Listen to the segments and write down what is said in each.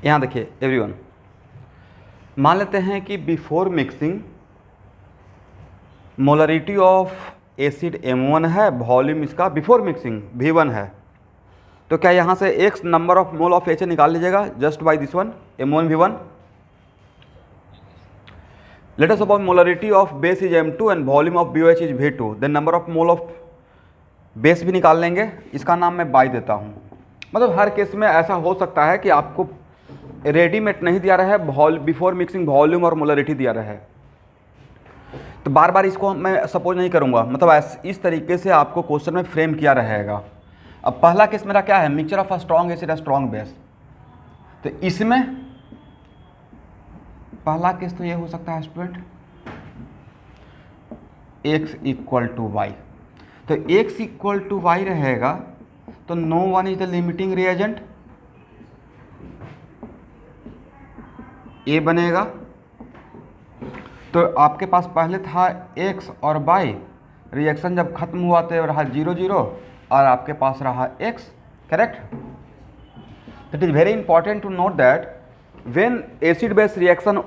यहाँ देखिए एवरीवन, मान लेते हैं कि before mixing molarity of acid M1 है, वॉल्यूम इसका बिफोर मिक्सिंग V1 है, तो क्या यहाँ से एक number of mole of HA निकाल लीजिएगा just by this one M1 V1। Let us suppose molarity of base is M2 and volume of BOH is V2, then number of mole of base भी निकाल लेंगे। इसका नाम मैं by देता हूँ। मतलब हर केस में ऐसा हो सकता है कि आपको रेडीमेड नहीं दिया रहा है, बिफोर मिक्सिंग वॉल्यूम और मोलरिटी दिया रहा है, तो बार बार इसको मैं सपोज नहीं करूँगा। मतलब इस तरीके से आपको क्वेश्चन में फ्रेम किया रहेगा। अब पहला केस मेरा क्या है, mixture of a strong acid a strong base, तो इसमें पहला केस तो ये हो सकता है student x equal to y, तो x इक्वल टू वाई रहेगा, तो no one is the limiting reagent, A बनेगा। तो आपके पास पहले था x और y, रिएक्शन जब खत्म हुआ तो रहा 0 0 और आपके पास रहा x, correct. It is very important to note that when acid base reaction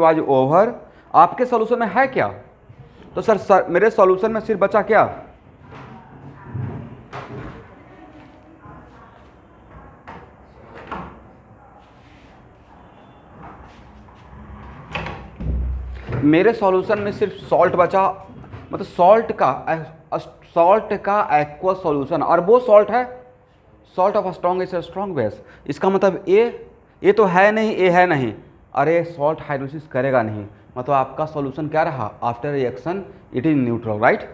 was over, आपके सॉल्यूशन में है क्या? तो सर मेरे सॉल्यूशन में सिर्फ बचा क्या? मेरे सॉल्यूशन में सिर्फ सॉल्ट बचा, मतलब सॉल्ट का एक्वा सॉल्यूशन, और वो सॉल्ट है salt of strong is strong base. इसका मतलब ए तो है नहीं, ए है नहीं, अरे सॉल्ट हाइड्रोलिसिस करेगा नहीं, मतलब आपका सॉल्यूशन क्या रहा, after reaction it is neutral, right.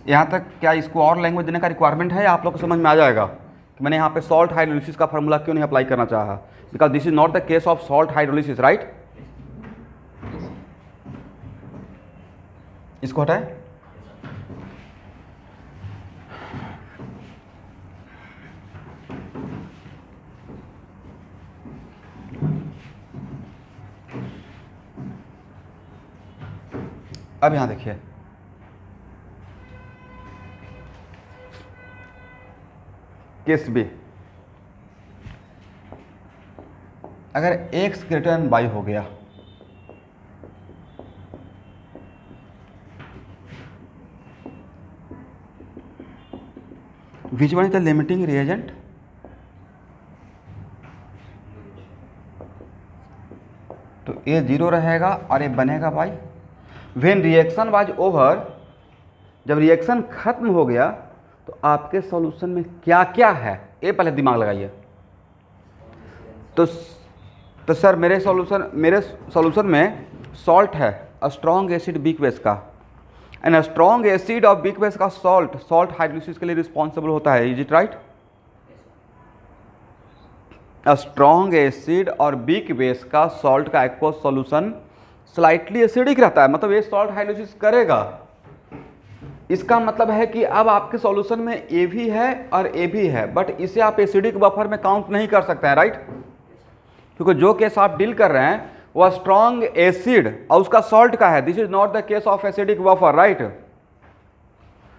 यहाँ तक क्या इसको और लैंग्वेज देने का रिक्वायरमेंट है, आप लोग को समझ में आ जाएगा कि मैंने यहाँ पे सॉल्ट हाइड्रोलिसिस का फॉर्मूला क्यों नहीं अप्लाई करना चाहा, because this is not the case of salt hydrolysis, right. इसको हटाए, अब यहाँ देखिए केस बी, अगर x ग्रेटर देन y हो गया विच one is the limiting reagent? तो ये 0 रहेगा और ये बनेगा by when reaction was over, जब रिएक्शन खत्म हो गया तो आपके सॉल्यूशन में क्या क्या है ये पहले दिमाग लगाइए। तो सर मेरे सॉल्यूशन में सॉल्ट है, अ स्ट्रॉन्ग एसिड वीक बेस का, एंड अ स्ट्रॉन्ग एसिड और वीक बेस का सॉल्ट हाइड्रोलिसिस के लिए रिस्पॉन्सिबल होता है, is it right? A strong acid और वीक बेस का सॉल्ट का एक्वस सॉल्यूशन स्लाइटली एसिडिक रहता है, मतलब ये सॉल्ट हाइड्रोलिसिस करेगा। इसका मतलब है कि अब आपके सॉल्यूशन में ए भी है और ए भी है, बट इसे आप एसिडिक बफर में काउंट नहीं कर सकते हैं, राइट? क्योंकि जो केस आप डील कर रहे हैं वह स्ट्रॉन्ग एसिड और उसका सॉल्ट का है। This is not the case of acidic buffer, right?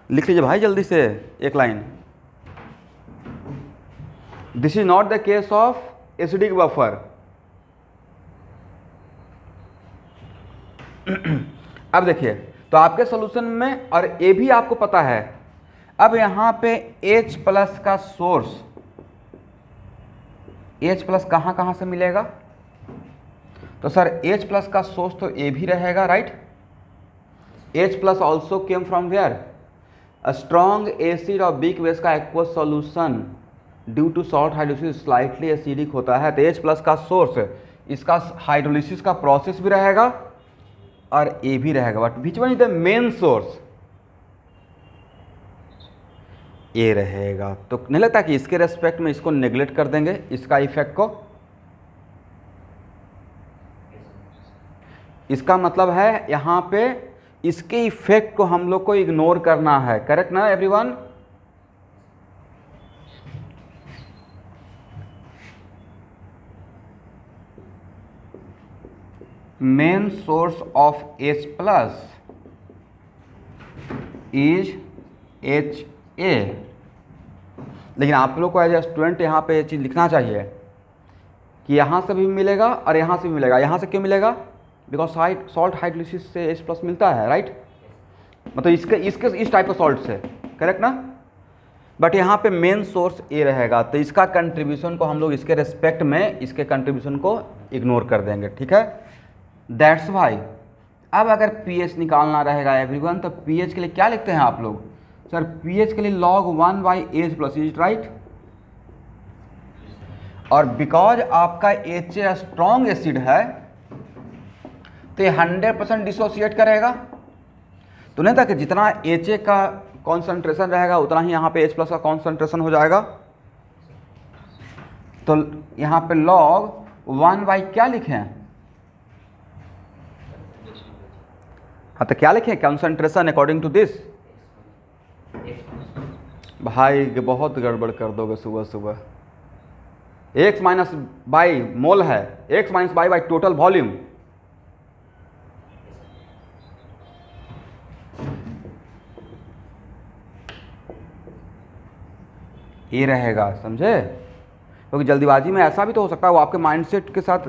लिख लीजिए भाई जल्दी से एक line, this is not the case of acidic buffer. अब देखिए, तो आपके सॉल्यूशन में और ए भी आपको पता है। अब यहां पे H प्लस का सोर्स, H प्लस कहां से मिलेगा? तो सर H प्लस का सोर्स तो ए भी रहेगा, right? H plus also came from where? A strong acid और वीक बेस का aqueous solution due to salt hydrolysis slightly acidic होता है। तो H प्लस का सोर्स, इसका हाइड्रोलिसिस का प्रोसेस भी रहेगा और ए भी रहेगा, but which one is the main source? A रहेगा। तो नहीं लगता कि इसके रेस्पेक्ट में इसको नेग्लेक्ट कर देंगे, इसका इफेक्ट को? इसका मतलब है यहां पे इसके इफेक्ट को हम लोग को इग्नोर करना है, करेक्ट ना everyone? Main source of H plus is HA। लेकिन आप लोग को एज ए स्टूडेंट यहाँ पे ये चीज़ लिखना चाहिए कि यहाँ से भी मिलेगा और यहाँ से भी मिलेगा। यहाँ से क्यों मिलेगा? बिकॉज सॉल्ट हाइड्रोलिसिस से H प्लस मिलता है, राइट? मतलब इसके इस टाइप का सॉल्ट से, करेक्ट ना? बट यहाँ पे मेन सोर्स ए रहेगा, तो इसका कंट्रीब्यूशन को हम लोग इसके रेस्पेक्ट में इसके कंट्रीब्यूशन को इग्नोर कर देंगे, ठीक है? दैट्स वाई अब अगर पीएच निकालना रहेगा एवरीवन, तो पीएच के लिए क्या लिखते हैं आप लोग? सर पीएच के लिए log 1 by H plus, is right? और बिकॉज आपका HA स्ट्रॉन्ग एसिड है तो ये 100% डिसोसिएट करेगा। तो नहीं था कि जितना HA का कॉन्सेंट्रेशन रहेगा उतना ही यहाँ पे H प्लस का कॉन्सेंट्रेशन हो जाएगा। तो यहाँ पे log 1 बाई क्या लिखें? हाँ तो क्या लिखें? Concentration according to this. भाई बहुत गड़बड़ कर दोगे सुबह सुबह। एक्स माइनस बाई मोल है, x minus by total volume. ये रहेगा, समझे? क्योंकि जल्दीबाजी में ऐसा भी तो हो सकता है वो आपके माइंडसेट के साथ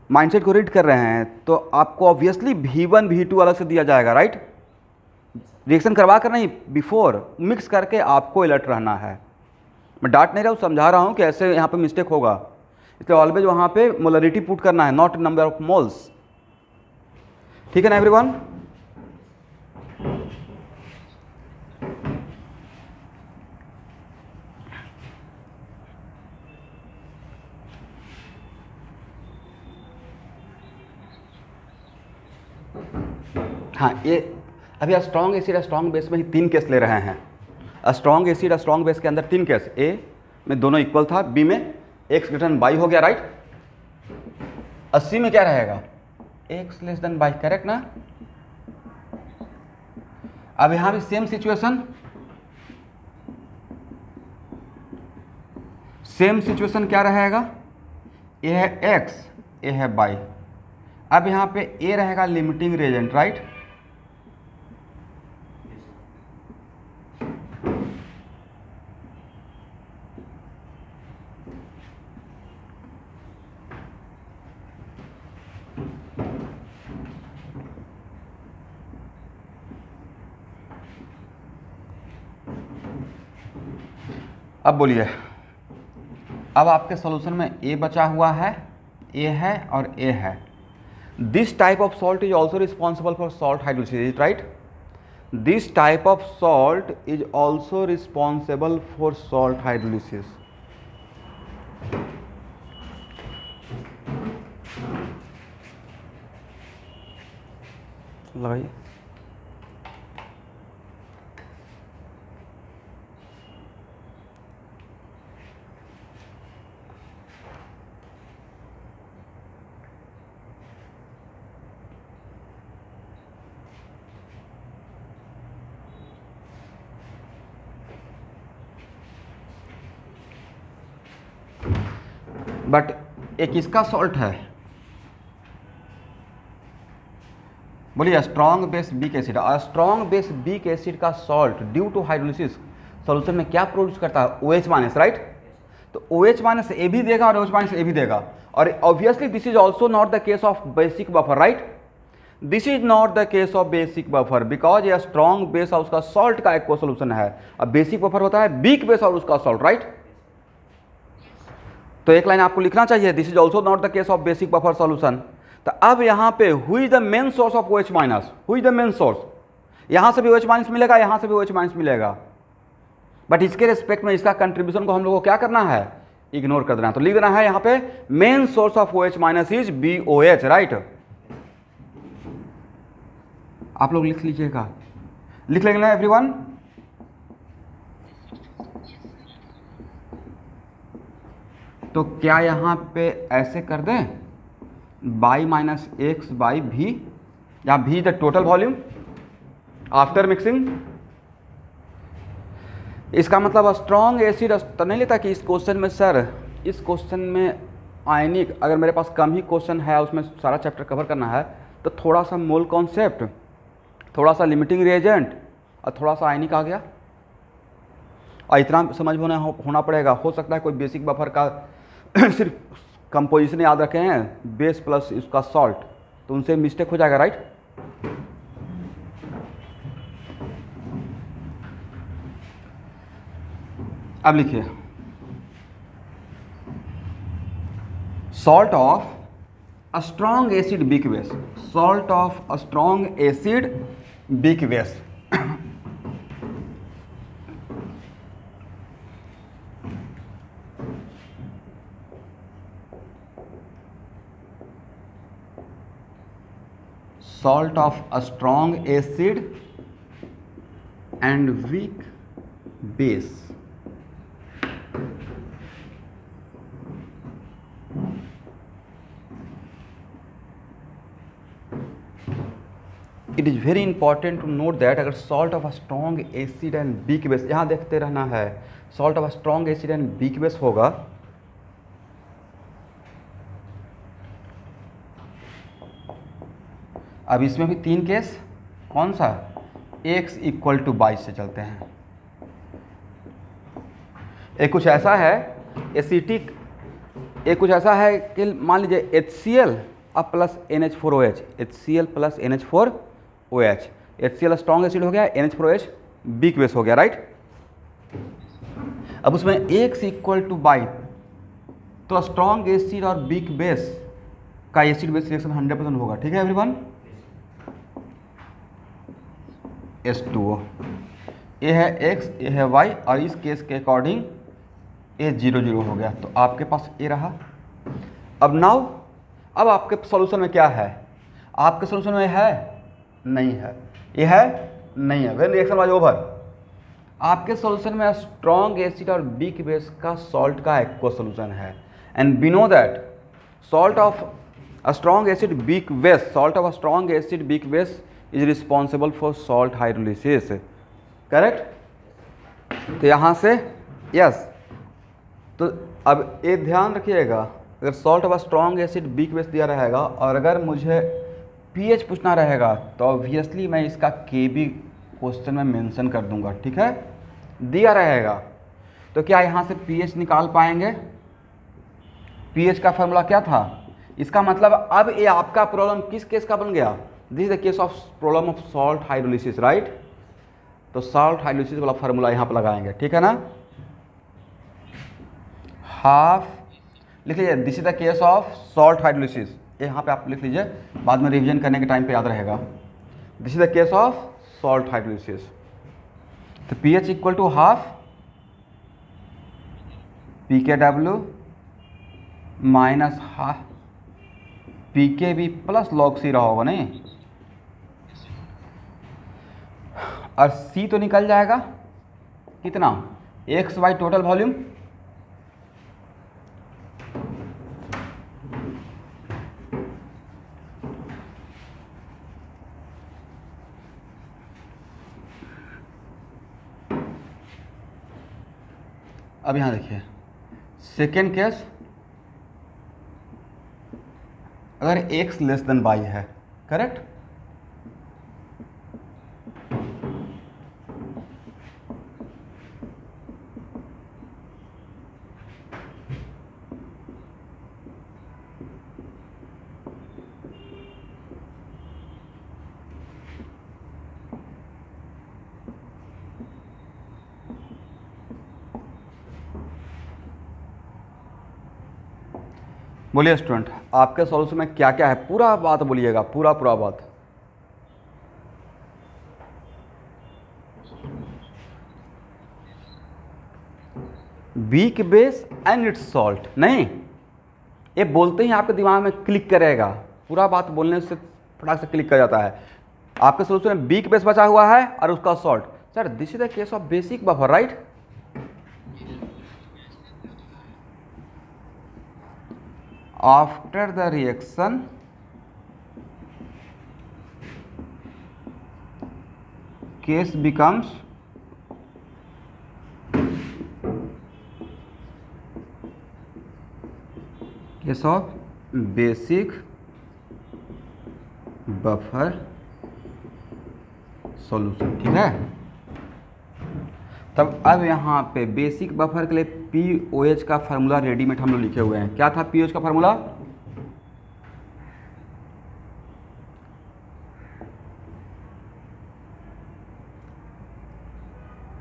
माइंडसेट को रीड कर रहे हैं, तो आपको ऑब्वियसली V1 V2 अलग से दिया जाएगा, राइट? रिएक्शन करवा कर नहीं, बिफोर मिक्स करके आपको अलर्ट रहना है। मैं डांट नहीं रहा हूँ, समझा रहा हूँ कि ऐसे यहाँ पे मिस्टेक होगा, इसलिए ऑलवेज वहाँ पे मोलरिटी पुट करना है, नॉट नंबर ऑफ मोल्स। ठीक है ना एवरीवन? हाँ, ये अभी स्ट्रॉन्ग एसिड स्ट्रॉन्ग बेस में ही 3 केस ले रहे हैं। स्ट्रॉन्ग एसिड स्ट्रॉन्ग बेस के अंदर 3 केस, ए में दोनों इक्वल था, बी में एक्स ग्रेटर देन बाई हो गया, राइट? 80 में क्या रहेगा? X less than by, correct ना? अब यहां भी सेम सिचुएशन क्या रहेगा? ए है एक्स, ए है बाई। अब यहां पे ए रहेगा लिमिटिंग रिएजेंट, राइट? अब बोलिए, अब आपके सॉल्यूशन में ए बचा हुआ है, ए है और ए है. This type of salt is also responsible for salt hydrolysis, right. This type of salt is also responsible for salt hydrolysis. लगाइए. बट एक इसका सॉल्ट है, बोलिए strong base weak acid. Strong base weak acid का salt due to hydrolysis solution में क्या produce करता है? OH minus, right. तो OH माइनस ए भी देगा और OH माइनस ए भी देगा. और obviously this is also not the case of basic buffer, right. This is not the case of basic buffer because यह स्ट्रॉन्ग बेस और उसका सॉल्ट का एक सोल्यूशन है. अब बेसिक बफर होता है बीक बेस और उसका सॉल्ट, राइट. तो एक लाइन आपको लिखना चाहिए, this is also not the case of basic buffer solution. तो अब यहाँ पे who is the main source of OH minus, who is the main source? यहाँ से भी OH माइनस मिलेगा, यहाँ से भी OH माइनस मिलेगा. बट इसके रिस्पेक्ट में इसका कंट्रीब्यूशन को हम लोगों को क्या करना है? इग्नोर कर देना है. तो लिख देना है यहाँ पे main source of OH minus is BOH, right. आप लोग लिख लीजिएगा, लिख लेंगे ना एवरीवन? तो क्या यहाँ पे ऐसे कर दें, बाई माइनस एक्स बाई भी, या भी the total volume after mixing. इसका मतलब स्ट्रॉन्ग एसिड तो नहीं लेता कि इस क्वेश्चन में सर, इस क्वेश्चन में आयनिक, अगर मेरे पास कम ही क्वेश्चन है उसमें सारा चैप्टर कवर करना है तो थोड़ा सा मोल कॉन्सेप्ट, थोड़ा सा लिमिटिंग रिएजेंट और थोड़ा सा आयनिक आ गया, और इतना समझ होना पड़ेगा. हो सकता है कोई बेसिक बफर का सिर्फ कंपोजिशन याद रखे हैं, बेस प्लस उसका सॉल्ट, तो उनसे मिस्टेक हो जाएगा, राइट. अब लिखिए, salt of a strong acid weak base, salt of a strong acid weak base. Salt of a strong acid and weak base. It is very important to note that अगर salt of a strong acid and weak base, यहाँ देखते रहना है, salt of a strong acid and weak base होगा, अब इसमें भी तीन केस, कौन सा? x इक्वल टू 22 से चलते हैं. एक कुछ ऐसा है एसिटिक, एक कुछ ऐसा है कि मान लीजिए HCl अब plus NH4OH, HCl plus NH4OH, HCl strong acid हो गया, NH4OH बीक बेस हो गया, राइट. अब उसमें x इक्वल टू 22, तो स्ट्रॉन्ग एसिड और बीक बेस का एसिड बेस रिएक्शन 100% होगा, ठीक है एवरीवन. H2O, ये है x, ये है y, और इस केस के अकॉर्डिंग ये 0 0 हो गया, तो आपके पास ये रहा. अब नाउ, अब आपके सॉल्यूशन में क्या है? आपके सॉल्यूशन में है नहीं है, ये है नहीं है, व्हेन रिएक्शन वाज ओवर. आपके सॉल्यूशन में स्ट्रॉन्ग एसिड और बीक बेस का सॉल्ट का एक्वा सॉल्यूशन है, and we know that salt of a strong acid weak base, salt of a strong acid weak base is responsible for salt hydrolysis, correct. तो यहाँ से yes. तो अब ये ध्यान रखिएगा, अगर salt of a strong acid weak base दिया रहेगा और अगर मुझे pH पूछना रहेगा तो ऑब्वियसली मैं इसका Kb क्वेश्चन में मेंशन कर दूंगा, ठीक है, दिया रहेगा. तो क्या यहाँ से pH निकाल पाएंगे? pH का फॉर्मूला क्या था? इसका मतलब अब ये आपका प्रॉब्लम किस केस का बन गया? This is the case of problem of salt hydrolysis, right. तो सॉल्ट हाइड्रोलिसिस वाला फार्मूला यहाँ पर लगाएंगे, ठीक है ना। हाफ लिख लीजिए, this is the case of salt hydrolysis, ये यहाँ पे आप लिख लीजिए, बाद में रिवीजन करने के टाइम पे याद रहेगा। This is the case of salt hydrolysis. तो pH equal to half pKw minus half pKb plus log C रहा होगा नहीं, और C तो निकल जाएगा कितना, x बाई टोटल वॉल्यूम। अब यहाँ देखिए सेकेंड केस, अगर x लेस देन y है, करेक्ट, बोलिए स्टूडेंट आपके सॉल्यूशन में क्या क्या है, पूरा बात बोलिएगा, पूरा पूरा बात। Weak base and it's salt, नहीं, ये बोलते ही आपके दिमाग में क्लिक करेगा, पूरा बात बोलने से फटाक से क्लिक कर जाता है। आपके सॉल्यूशन में वीक बेस बचा हुआ है और उसका salt. Sir this is the case of basic buffer, right. After the reaction, case becomes case of basic buffer solution, ठीक है। तब अब यहाँ पे बेसिक बफर के लिए पीओएच का फार्मूला रेडीमेड हम लोग लिखे हुए हैं। क्या था पीओएच का फार्मूला,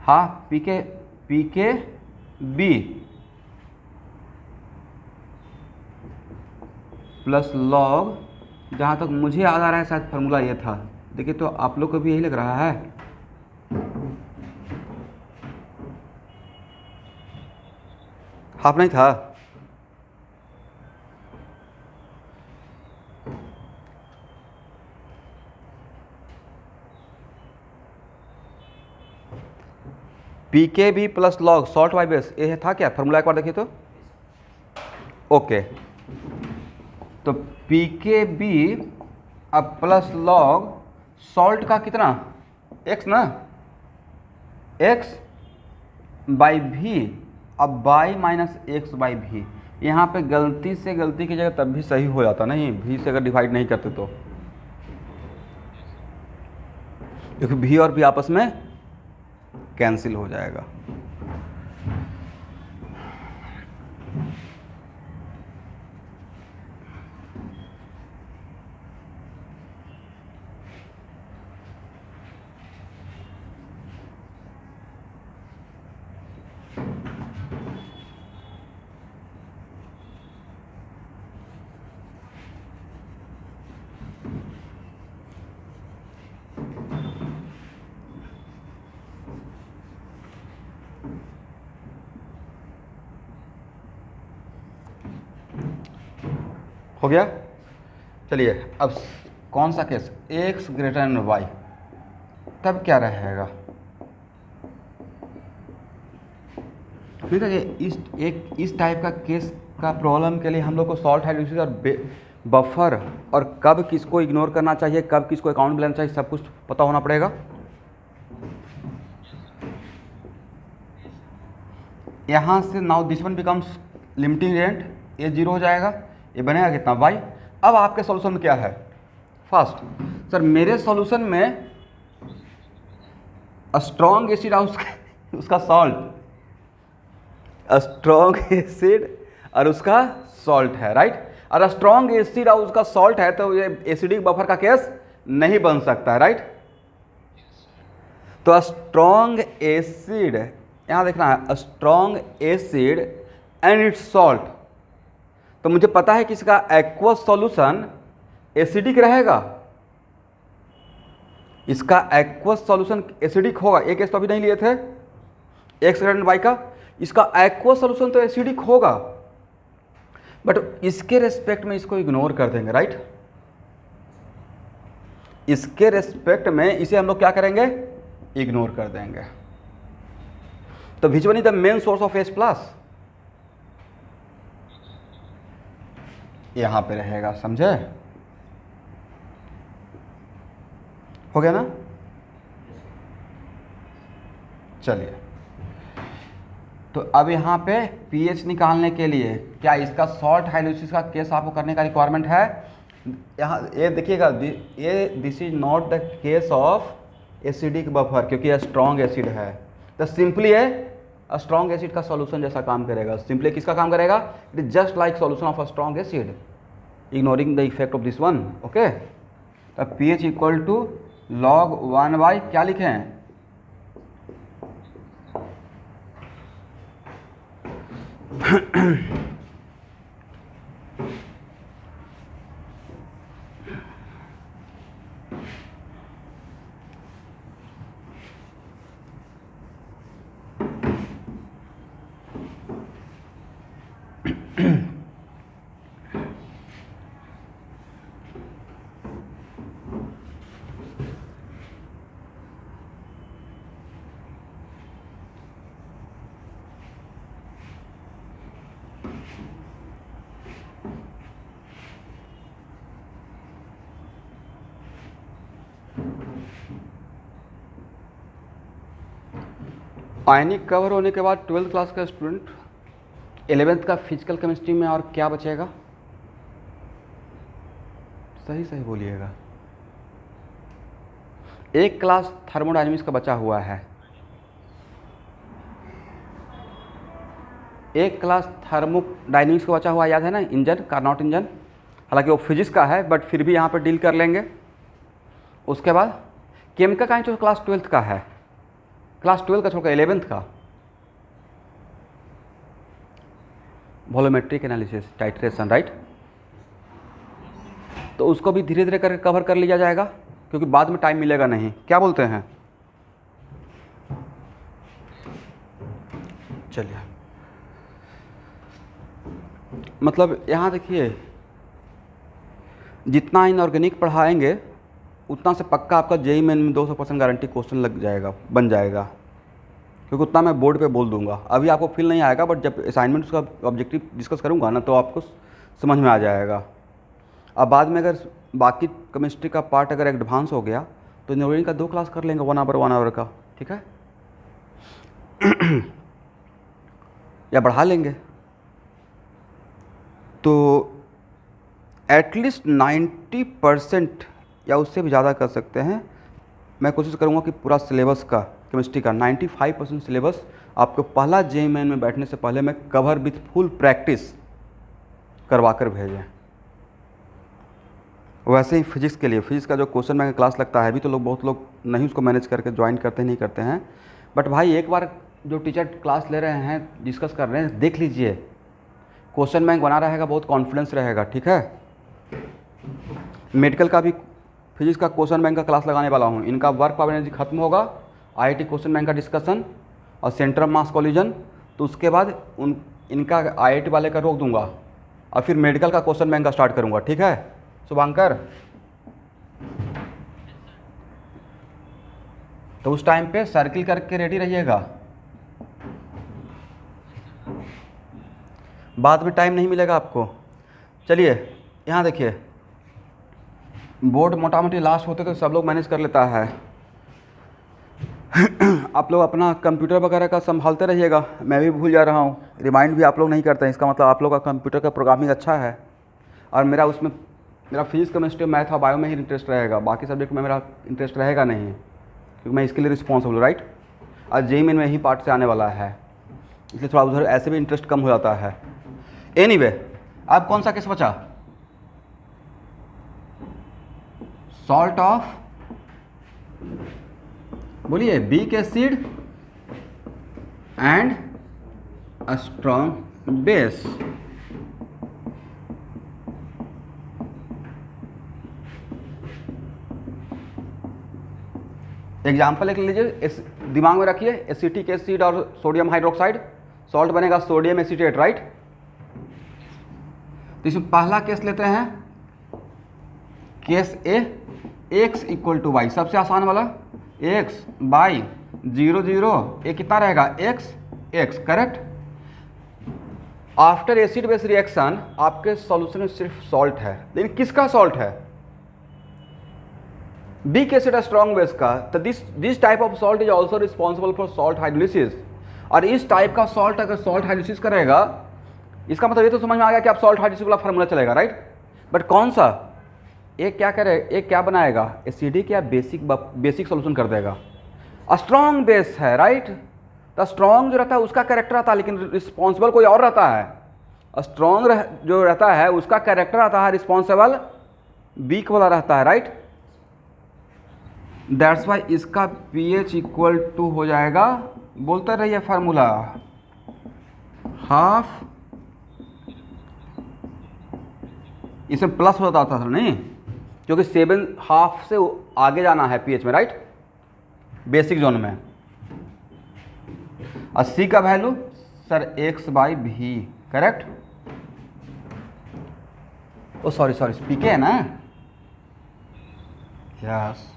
हाँ, पीके बी प्लस लॉग, जहाँ तक मुझे याद आ रहा है शायद फार्मूला ये था, देखिए तो आप लोग को भी यही लग रहा है। हाफ नहीं था, pKb plus log salt by base, ये था क्या फार्मूला, एक बार देखिए तो। ओके, तो पीके बी अब प्लस लॉग सॉल्ट का कितना, एक्स ना, एक्स बाई भी, अब बाई माइनस एक्स बाई भी। यहाँ पे गलती से गलती की जगह तब भी सही हो जाता, नहीं भी से अगर डिवाइड नहीं करते तो, क्योंकि भी और भी आपस में कैंसिल हो जाएगा। हो गया, चलिए अब कौन सा case, x greater than y, तब क्या रहेगा। ठीक है, इस टाइप का केस का प्रॉब्लम के लिए हम लोग को सॉल्ट हाइड्रोलिसिस और बफर और कब किसको इग्नोर करना चाहिए, कब किसको अकाउंट में लेना चाहिए, सब कुछ पता होना पड़ेगा। यहाँ से now this one becomes limiting agent, ये जीरो हो जाएगा, ये बनेगा कितना y। अब आपके सॉल्यूशन में क्या है, फर्स्ट सर मेरे सॉल्यूशन में स्ट्रॉन्ग एसिड और उसका सॉल्ट, स्ट्रॉन्ग एसिड और उसका सॉल्ट है, राइट। और स्ट्रॉन्ग एसिड और उसका सॉल्ट है तो ये एसिडिक बफर का केस नहीं बन सकता है, राइट। तो तो स्ट्रॉन्ग एसिड, यहाँ देखना है strong acid and it's salt. तो मुझे पता है कि इसका एक्वस सॉल्यूशन एसिडिक रहेगा, इसका एक्वस सॉल्यूशन एसिडिक होगा। एक केस तो अभी नहीं लिए थे एक्स ग्रेटर वाई का, इसका एक्वस सॉल्यूशन तो एसिडिक होगा, बट इसके रेस्पेक्ट में इसको इग्नोर कर देंगे, राइट। इसके रेस्पेक्ट में इसे हम लोग क्या करेंगे, इग्नोर कर देंगे। तो विच one is the main source of H plus, यहां पे रहेगा, समझे। हो गया ना। चलिए, तो अब यहाँ पे pH निकालने के लिए क्या इसका सॉल्ट हाइड्रोलिसिस का केस आपको करने का रिक्वायरमेंट है। यहाँ ये देखिएगा, ये this is not the case of acidic buffer, क्योंकि यह स्ट्रॉन्ग एसिड है। तो सिंपली है स्ट्रॉन्ग एसिड का सॉल्यूशन जैसा काम करेगा। सिंपली किसका काम करेगा, it is just like solution of a strong acid, ignoring the effect of this one. Okay, तो pH इक्वल टू log 1/, क्या लिखे हैं, आयनिक कवर होने के बाद 12th क्लास का स्टूडेंट 11th का फिजिकल केमिस्ट्री में और क्या बचेगा, सही सही बोलिएगा। एक क्लास थर्मोडायनेमिक्स का बचा हुआ है, एक क्लास थर्मोडायनेमिक्स का बचा हुआ, याद है ना, इंजन, कार्नोट इंजन। हालांकि वो फिजिक्स का है, बट फिर भी यहाँ पर डील कर लेंगे। उसके बाद केमिकल का जो क्लास 12th का है, क्लास 12 का छोड़कर 11th का वॉल्यूमेट्रिक एनालिसिस, टाइट्रेशन, राइट। तो उसको भी धीरे धीरे करके कवर कर लिया जाएगा, क्योंकि बाद में टाइम मिलेगा नहीं। क्या बोलते हैं, चलिए। मतलब यहाँ देखिए, जितना इनऑर्गेनिक पढ़ाएंगे उतना से पक्का आपका जेईई मेन में 200% गारंटी क्वेश्चन लग जाएगा, बन जाएगा, क्योंकि उतना मैं बोर्ड पे बोल दूंगा। अभी आपको फील नहीं आएगा, बट जब असाइनमेंट उसका ऑब्जेक्टिव डिस्कस करूंगा ना, तो आपको समझ में आ जाएगा। अब बाद में अगर बाकी केमिस्ट्री का पार्ट अगर एडवांस हो गया तो इनऑर्गेनिक का 2 क्लास कर लेंगे, 1 आवर का, ठीक है या बढ़ा लेंगे। तो एटलीस्ट 90% या उससे भी ज़्यादा कर सकते हैं। मैं कोशिश करूंगा कि पूरा सिलेबस का, केमिस्ट्री का 95% सिलेबस आपको पहला जेईई मेन में बैठने से पहले मैं कवर विथ फुल प्रैक्टिस करवा कर भेजें। वैसे ही फिजिक्स के लिए, फिजिक्स का जो क्वेश्चन बैंक क्लास लगता है, अभी तो लोग, बहुत लोग नहीं उसको मैनेज करके ज्वाइन करते नहीं करते हैं। बट भाई एक बार जो टीचर क्लास ले रहे हैं, डिस्कस कर रहे हैं, देख लीजिए, क्वेश्चन बैंक बना रहेगा, बहुत कॉन्फिडेंस रहेगा, ठीक है। मेडिकल का भी फिजिक्स का क्वेश्चन बैंक का क्लास लगाने वाला हूँ। इनका वर्क पावर एनर्जी खत्म होगा, आईआईटी क्वेश्चन बैंक का डिस्कशन और सेंटर मास कोलिजन, तो उसके बाद इनका आईआईटी वाले का रोक दूंगा और फिर मेडिकल का क्वेश्चन बैंक का स्टार्ट करूँगा, ठीक है शुभांकर। तो उस टाइम पे सर्किल करके रेडी रहिएगा, बाद में टाइम नहीं मिलेगा आपको। चलिए यहाँ देखिए, बोर्ड मोटा मोटी लास्ट होते तो सब लोग मैनेज कर लेता है। आप लोग अपना कंप्यूटर वगैरह का संभालते रहिएगा, मैं भी भूल जा रहा हूँ, रिमाइंड भी आप लोग नहीं करते हैं। इसका मतलब आप लोग का कंप्यूटर का प्रोग्रामिंग अच्छा है, और मेरा उसमें, मेरा फिजिक्स, केमिस्ट्री, मैथ और बायो में ही इंटरेस्ट रहेगा, बाकी सब्जेक्ट में मेरा इंटरेस्ट रहेगा नहीं, क्योंकि मैं इसके लिए रिस्पॉन्सिबल हूँ, राइट। और जेईई मेन में यही पार्ट से आने वाला है, इसलिए थोड़ा उधर ऐसे भी इंटरेस्ट कम हो जाता है। एनीवे, अब कौन सा केस बचा, सॉल्ट ऑफ बोलिए weak acid and strong base. Example लिख लीजिए, दिमाग में रखिए, एसिटिक एसिड और सोडियम हाइड्रोक्साइड, सॉल्ट बनेगा सोडियम एसीटेट, राइट। तो इसमें पहला केस लेते हैं, case A, x equal to y, सबसे आसान वाला, x बाई 0 0, ये कितना रहेगा x, correct. After acid base reaction आपके सॉल्यूशन में सिर्फ सॉल्ट है, लेकिन किसका सॉल्ट है? वीक एसिड स्ट्रॉन्ग बेस का। तो this type of salt is also responsible for salt hydrolysis. और इस टाइप का सॉल्ट अगर सॉल्ट हाइड्रोलिसिस करेगा, इसका मतलब ये तो समझ में आ गया कि आप सॉल्ट हाइड्रोलिसिस वाला फार्मूला चलेगा, राइट। बट कौन सा? एक क्या करे, एक क्या बनाएगा, एसिडिक या बेसिक सॉल्यूशन कर देगा। स्ट्रॉन्ग बेस है, राइट। तो स्ट्रॉन्ग जो रहता है उसका कैरेक्टर आता है, लेकिन रिस्पॉन्सिबल कोई और रहता है। स्ट्रॉन्ग जो रहता है उसका कैरेक्टर आता है, रिस्पॉन्सिबल वीक वाला रहता है, राइट। दैट्स वाई इसका pH इक्वल टू हो जाएगा, बोलते रहिए फार्मूला, हाफ, इसमें प्लस होता था नहीं, क्योंकि 7 हाफ से आगे जाना है pH में, राइट, बेसिक जोन में। और C का वैल्यू सर x/v, करेक्ट। ओ सॉरी pK है ना, यस।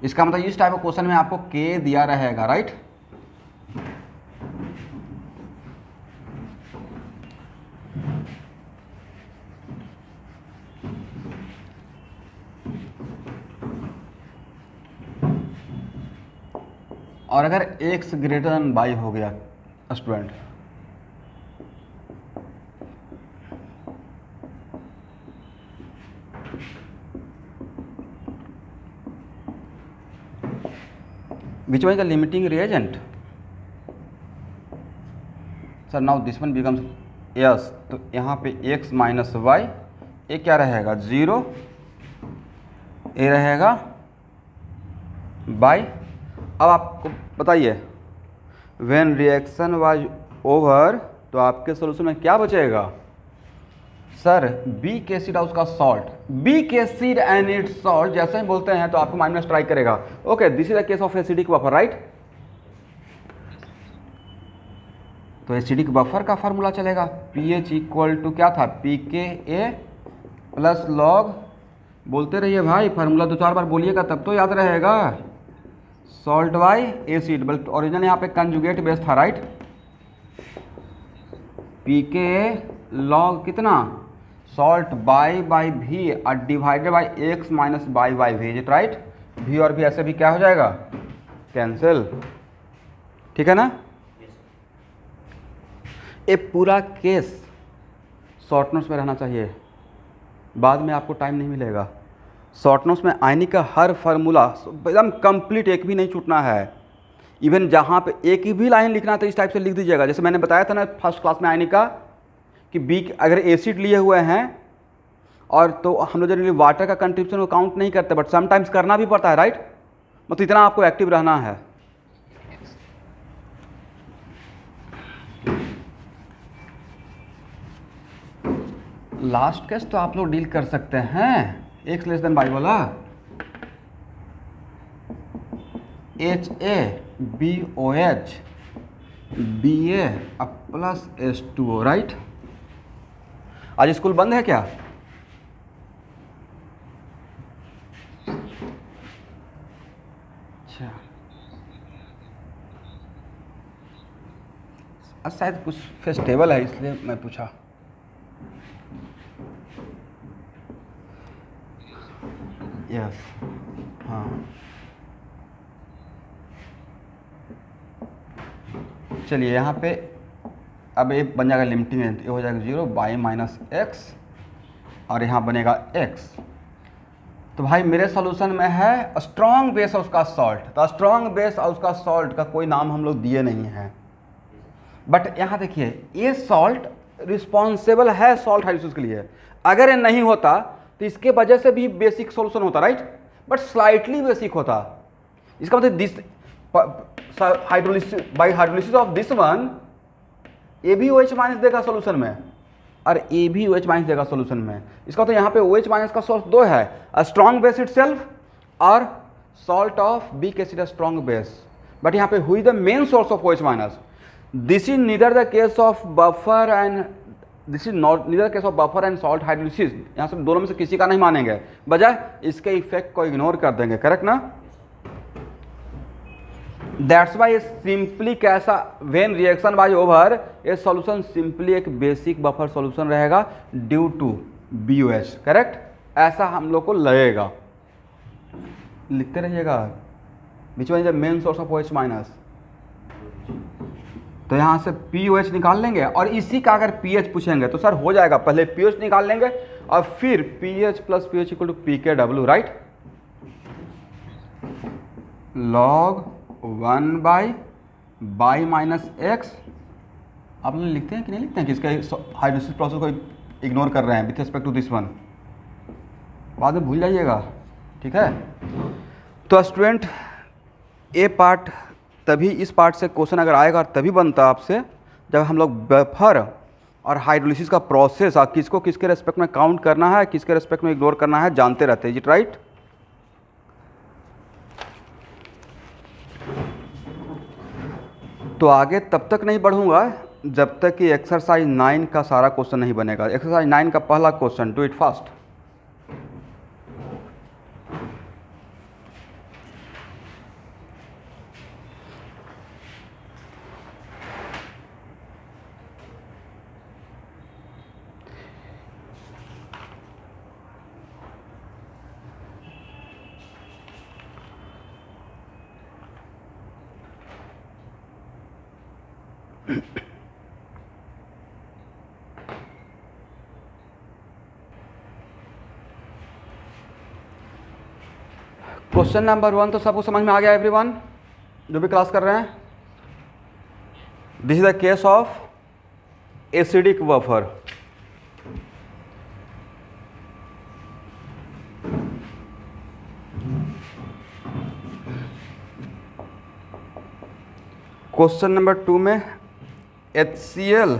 इसका मतलब इस टाइप ऑफ क्वेश्चन में आपको K दिया रहेगा, राइट। और अगर x ग्रेटर देन y हो गया student, which one is the limiting reagent? Sir now this one becomes yes, तो यहाँ पे x माइनस वाई, ये क्या रहेगा 0, ये रहेगा बाई। अब आपको बताइए, व्हेन रिएक्शन वाज ओवर, तो आपके सोल्यूशन में क्या बचेगा? सर वीक एसिड और उसका salt, week acid and it's salt जैसे ही बोलते हैं तो आपको माइंड में स्ट्राइक करेगा, okay this is the case of acidic buffer, right. तो एसिडिक बफर का फार्मूला चलेगा, pH इक्वल टू क्या था, pKa प्लस लॉग, बोलते रहिए भाई, फार्मूला 2-4 बार बोलिएगा तब तो याद रहेगा, सॉल्ट बाई एसिड, बल्कि ओरिजिनल यहाँ पे कंजुगेट बेस था, राइट। pKa लॉग कितना, सॉल्ट बाई v और divided by x minus by v, is it right. v और v ऐसे भी क्या हो जाएगा, कैंसिल, ठीक है ना। ये पूरा केस शॉर्ट नोट्स में रहना चाहिए, बाद में आपको टाइम नहीं मिलेगा। शॉर्ट नोट्स में आयनिक का हर फार्मूला एकदम कंप्लीट, एक भी नहीं छूटना है। इवन जहाँ पे एक भी लाइन लिखना तो इस टाइप से लिख दीजिएगा, जैसे मैंने बताया था ना फर्स्ट क्लास में आयनिक का, कि बी अगर एसिड लिए हुए हैं और तो हम लोग जनरली वाटर का कंट्रीब्यूशन को काउंट नहीं करते, बट समटाइम्स करना भी पड़ता है, राइट। मतलब इतना आपको एक्टिव रहना है। लास्ट केस तो आप लोग डील कर सकते हैं, x लेस देन y वाला, HaBOH Ba plus H2O, right. आज स्कूल बंद है क्या? अच्छा, आज शायद कुछ फेस्टिवल है इसलिए मैं पूछा। यस, हाँ चलिए, यहाँ पे अब ये बन जाएगा लिमिटिंग, ये हो जाएगा 0 बाई माइनस एक्स और यहाँ बनेगा x। तो भाई मेरे सॉल्यूशन में है स्ट्रॉन्ग बेस और उसका सॉल्ट, तो स्ट्रॉन्ग बेस और उसका सॉल्ट का कोई नाम हम लोग दिए नहीं हैं, बट यहाँ देखिए ये सॉल्ट रिस्पॉन्सिबल है सॉल्ट हाइड्रोलिसिस के लिए। अगर ये नहीं होता तो इसके वजह से भी बेसिक सॉल्यूशन होता, राइट, बट स्लाइटली बेसिक होता। इसका मतलब this hydrolysis, by hydrolysis of this one A भी OH माइनस देगा सोल्यूशन में और ए भी OH माइनस देगा सोल्यूशन में। इसका तो यहाँ पे OH माइनस का सोर्स दो है, अ स्ट्रॉन्ग बेस इटसेल्फ और salt of beak acid a strong base, but यहाँ पे हुई the main source of OH minus. This is neither the case of buffer and this is not neither case of buffer and salt hydrolysis. यहाँ से दोनों में से किसी का नहीं मानेंगे, बजाय इसके इफेक्ट को इग्नोर कर देंगे, करेक्ट ना। दैट्स वाई सिंपली कैसा व्हेन रिएक्शन वाज ओवर ये सॉल्यूशन सिंपली एक बेसिक बफर सॉल्यूशन रहेगा ड्यू टू BOH, करेक्ट। ऐसा हम लोग को लगेगा, लिखते रहिएगा विच one is the main source of OH minus. तो यहाँ से POH निकाल लेंगे और इसी का अगर pH पूछेंगे तो सर हो जाएगा, पहले POH निकाल लेंगे और फिर pH plus POH equal to pKw, right. log 1 by minus x। आप लोग लिखते हैं कि नहीं लिखते हैं कि इसका हाइड्रोलिसिस प्रोसेस को इग्नोर कर रहे हैं with respect to this one, बाद में भूल जाइएगा, ठीक है। तो स्टूडेंट ये पार्ट तभी, इस पार्ट से क्वेश्चन अगर आएगा तभी बनता आपसे जब हम लोग बफर और हाइड्रोलिसिस का प्रोसेस किसको किसके रेस्पेक्ट में काउंट करना है, किसके रेस्पेक्ट में इग्नोर करना है जानते रहते हैं, इज इट राइट। तो आगे तब तक नहीं बढ़ूंगा जब तक कि एक्सरसाइज 9 का सारा क्वेश्चन नहीं बनेगा। एक्सरसाइज 9 का पहला question, do it fast. Question number 1 तो सबको समझ में आ गया एवरीवन जो भी क्लास कर रहे हैं। This is the case of acidic buffer. Question number 2 में HCl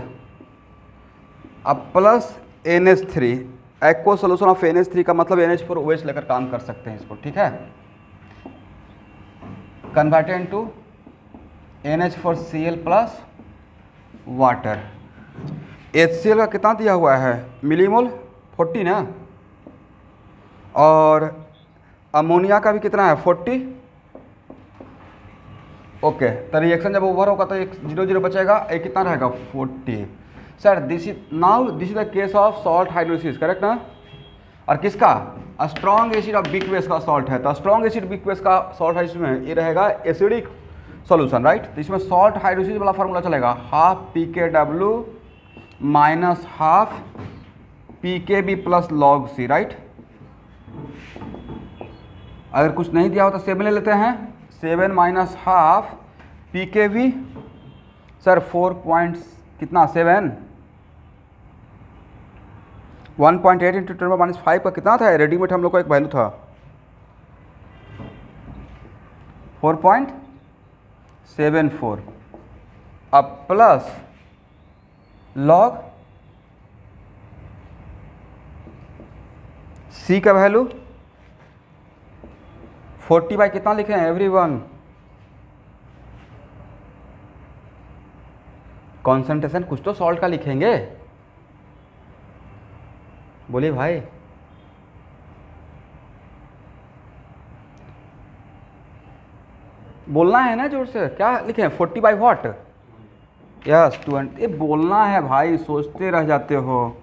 अब plus NH3, aqua solution of NH3 का मतलब NH4OH लेकर काम कर सकते हैं इसको, ठीक है। Converted into NH4Cl plus water. HCl का कितना दिया हुआ है मिलीमोल 40 ना, और अमोनिया का भी कितना है 40। ओके, तो रिएक्शन जब ओवर होगा तो एक 0 बचेगा, एक कितना रहेगा 40। Sir this is the case of salt hydrolysis, correct ना। और किसका strong acid of weak base का सॉल्ट है, तो स्ट्रॉन्ग एसिड बीक बेस का सॉल्ट हाइड्रोलिसिस में ये रहेगा एसिडिक सॉल्यूशन, राइट। तो इसमें सॉल्ट हाइड्रोलिसिस वाला फार्मूला चलेगा half pKw minus half pKb plus log C, right. अगर कुछ नहीं दिया हो तो 7 ले लेते हैं, 7 minus half pKb sir 4 points कितना 7 1.8 इंटू 10⁻⁵ का कितना था रेडीमेड हम लोग का एक वैल्यू था 4.74। अब प्लस लॉग C का वैल्यू 40 बाई कितना लिखे हैं एवरीवन, कॉन्सेंट्रेशन कुछ तो सॉल्ट का लिखेंगे, बोलिए भाई। बोलना है ना जोर से, क्या लिखे 40 बाई व्हाट, यस 200। ये बोलना है भाई, सोचते रह जाते हो,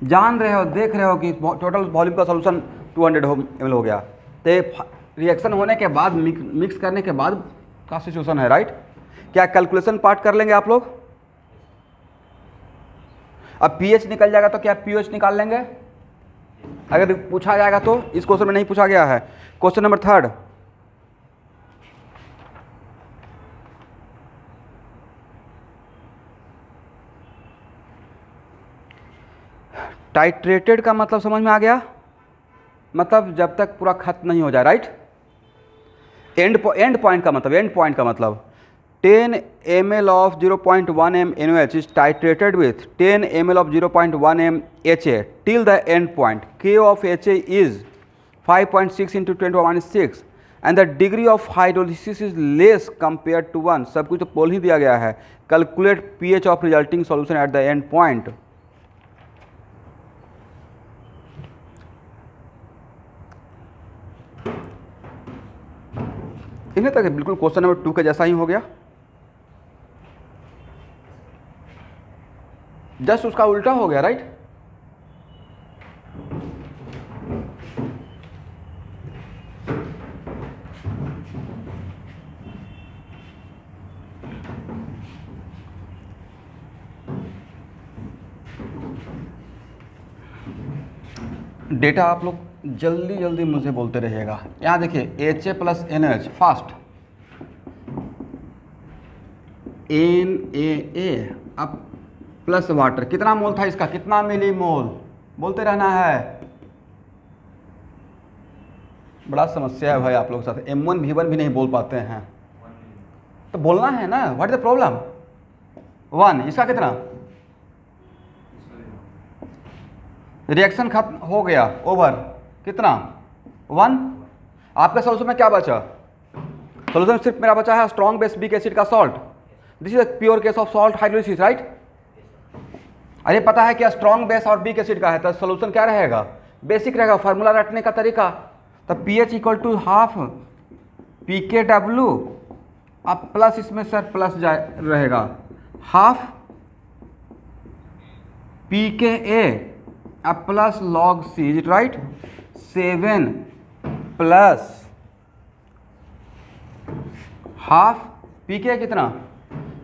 जान रहे हो देख रहे हो कि टोटल वॉल्यूम का सॉल्यूशन 200 ml हो गया। तो रिएक्शन होने के बाद मिक्स करने के बाद का सिचुएशन है, राइट। क्या कैलकुलेशन पार्ट कर लेंगे आप लोग। अब pH निकल जाएगा तो क्या pOH निकाल लेंगे, अगर पूछा जाएगा तो। इस क्वेश्चन में नहीं पूछा गया है। क्वेश्चन नंबर 3, टाइट्रेटेड का मतलब समझ में आ गया, मतलब जब तक पूरा खत्म नहीं हो जाए, राइट। एंड पॉइंट का मतलब 10 ml of 0.1 m NaOH is titrated with 10 ml of 0.1 m HA till the end point. K of HA is 5.6 into 10 to the minus 6 and the degree of hydrolysis is less compared to 1. सब कुछ तो पोल ही दिया गया है. Calculate pH of resulting solution at the end point. इन्हें तक बिल्कुल question number 2 के जैसा ही हो गया, जस्ट उसका उल्टा हो गया, राइट? डेटा आप लोग जल्दी जल्दी मुझे बोलते रहिएगा. यहाँ देखिए HA plus NaOH fast NaA अब प्लस वाटर, कितना मोल था इसका, कितना मिली मोल, बोलते रहना है. बड़ा समस्या है भाई आप लोग के साथ, M1 V1 भी नहीं बोल पाते हैं, तो बोलना है ना. What is the problem? 1. इसका कितना? रिएक्शन खत्म हो गया, ओवर. कितना? 1. आपका सोल्यूशन में क्या बचा? सोल्यूशन सिर्फ मेरा बचा है स्ट्रॉन्ग बेस बिक एसिड का salt. This is a pure case of salt hydrolysis, right? अरे पता है क्या स्ट्रॉन्ग बेस और बिक एसिड का है, तो सोल्यूशन क्या रहेगा? बेसिक रहेगा. फार्मूला रटने का तरीका, तो pH equal to half PKW, अब प्लस इसमें सर प्लस जाए रहेगा, हाफ PKA अब plus log C, is it right? 7 plus half PK कितना?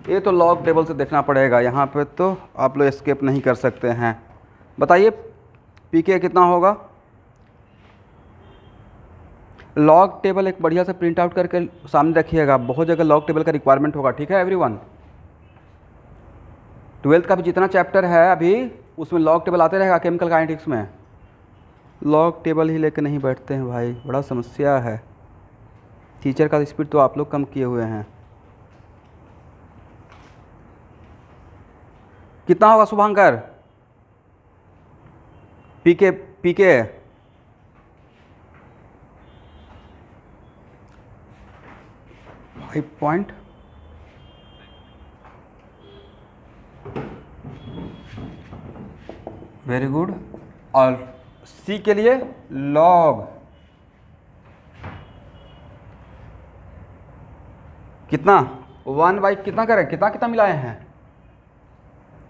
ये तो लॉग टेबल से देखना पड़ेगा, यहाँ पे तो आप लोग एस्केप नहीं कर सकते हैं. बताइए PK कितना होगा? लॉग टेबल एक बढ़िया से प्रिंट आउट करके सामने रखिएगा, बहुत जगह लॉग टेबल का रिक्वायरमेंट होगा, ठीक है एवरीवन? 12th का भी जितना चैप्टर है अभी उसमें लॉग टेबल आते रहेगा. केमिकल काइनेटिक्स में लॉग टेबल ही लेके नहीं बैठते हैं भाई, बड़ा समस्या है. टीचर का स्पीड तो आप लोग कम किए हुए हैं. कितना होगा शुभांकर? पीके 5 वेरी गुड. और सी के लिए लॉग कितना? 1 कितना करें, कितना कितना मिलाए हैं?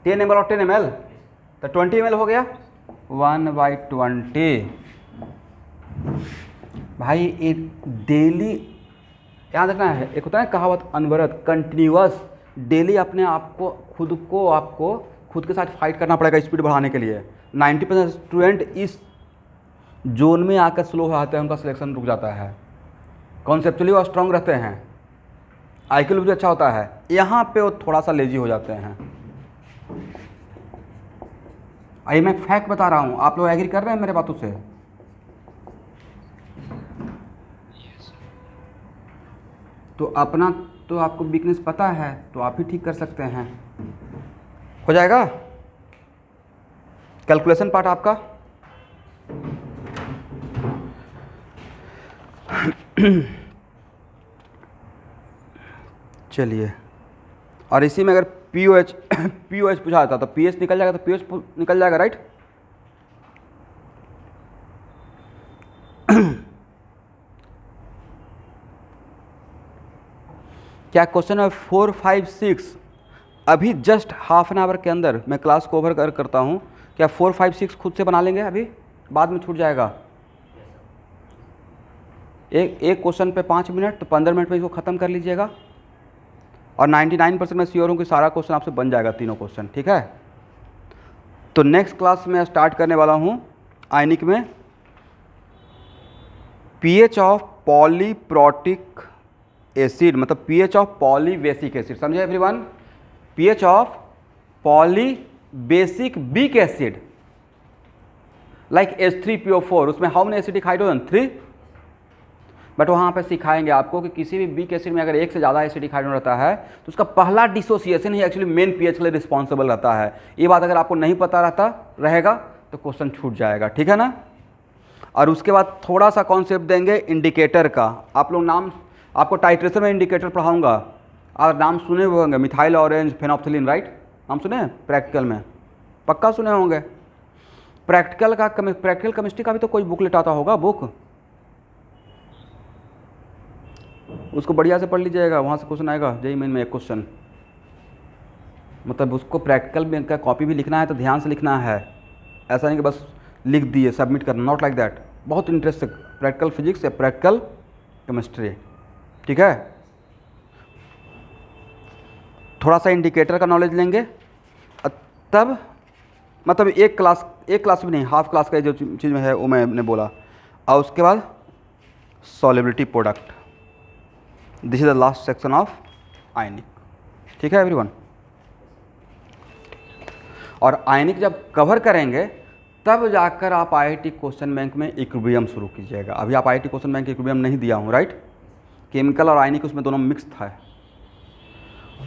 10 ml और 10 ml, तो 20 ml हो गया. 1/20. भाई एक डेली याद रखना है, एक होता है कहावत अनवरत, कंटिन्यूअस. डेली अपने आप को आपको खुद के साथ फाइट करना पड़ेगा स्पीड बढ़ाने के लिए. 90% स्टूडेंट इस जोन में आकर स्लो हो जाते हैं, उनका सिलेक्शन रुक जाता है. कॉन्सेप्चुअली वो स्ट्रांग रहते हैं, IQ भी अच्छा होता है, यहाँ पे वो थोड़ा सा लेजी हो जाते हैं. आइए मैं फैक्ट बता रहा हूँ, आप लोग एग्री कर रहे हैं मेरे बातों से? तो अपना तो आपको वीकनेस पता है, तो आप ही ठीक कर सकते हैं. हो जाएगा कैलकुलेशन पार्ट आपका. चलिए, और इसी में अगर POH पूछा जाता तो pH निकल जाएगा, तो pH निकल जाएगा, राइट? क्या क्वेश्चन है 4, 5, 6 अभी जस्ट हाफ एन आवर के अंदर मैं क्लास को ओवर करता हूँ. क्या 4, 5, 6 खुद से बना लेंगे? अभी बाद में छूट जाएगा. एक क्वेश्चन पे 5 मिनट, तो 15 मिनट में इसको ख़त्म कर लीजिएगा. और 99% मैं श्योर हूँ कि सारा क्वेश्चन आपसे बन जाएगा, तीनों क्वेश्चन, ठीक है? तो नेक्स्ट क्लास में स्टार्ट करने वाला हूँ आयनिक में pH ऑफ पॉलीप्रोटिक एसिड, मतलब pH ऑफ पॉलीबेसिक एसिड. समझे एवरीवन? pH ऑफ पॉलीबेसिक बिक एसिड लाइक H3PO4, उसमें how many acidic hydrogen? 3. But वहाँ पे सिखाएंगे आपको कि किसी भी वीक एसिड में अगर एक से ज़्यादा एसिडिक हाइड्रोजन रहता है तो उसका पहला डिसोसिएशन ही एक्चुअली मेन पीएच के लिए रिस्पॉन्सिबल रहता है। ये बात अगर आपको नहीं पता रहेगा तो क्वेश्चन छूट जाएगा, ठीक है ना। और उसके बाद थोड़ा सा कॉन्सेप्ट देंगे इंडिकेटर का। आप लोग नाम, आपको टाइट्रेशन में इंडिकेटर पढ़ाऊंगा और नाम सुने हुए होंगे, मिथाइल ऑरेंज फेनोप्थिलीन, राइट, नाम सुने हैं प्रैक्टिकल में, पक्का सुने होंगे। प्रैक्टिकल केमिस्ट्री का भी तो कोई बुकलेट आता होगा, बुक, उसको बढ़िया से पढ़ लीजिएगा, वहाँ से क्वेश्चन आएगा जेईई मेन में एक क्वेश्चन। मतलब उसको प्रैक्टिकल में का कॉपी भी लिखना है तो ध्यान से लिखना है, ऐसा नहीं कि बस लिख दिए सबमिट करना, नॉट लाइक दैट। बहुत इंटरेस्टिंग प्रैक्टिकल फिजिक्स या प्रैक्टिकल केमिस्ट्री, ठीक है। थोड़ा सा इंडिकेटर का नॉलेज लेंगे, तब मतलब एक क्लास भी नहीं, हाफ क्लास का जो चीज़ में है वो मैंने बोला। और उसके बाद solubility product, this is the last section of ionic, ठीक है एवरीवन। और आयनिक जब कवर करेंगे तब जाकर आप आईआईटी क्वेश्चन बैंक में इक्विलिब्रियम शुरू कीजिएगा। अभी आप आईआईटी क्वेश्चन बैंक इक्विलिब्रियम नहीं दिया हूँ, राइट, केमिकल और आयनिक उसमें दोनों मिक्स था।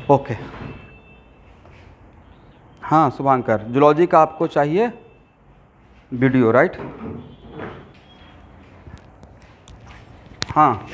ओके, हाँ शुभांकर, जूलॉजी का आपको चाहिए वीडियो, राइट, हाँ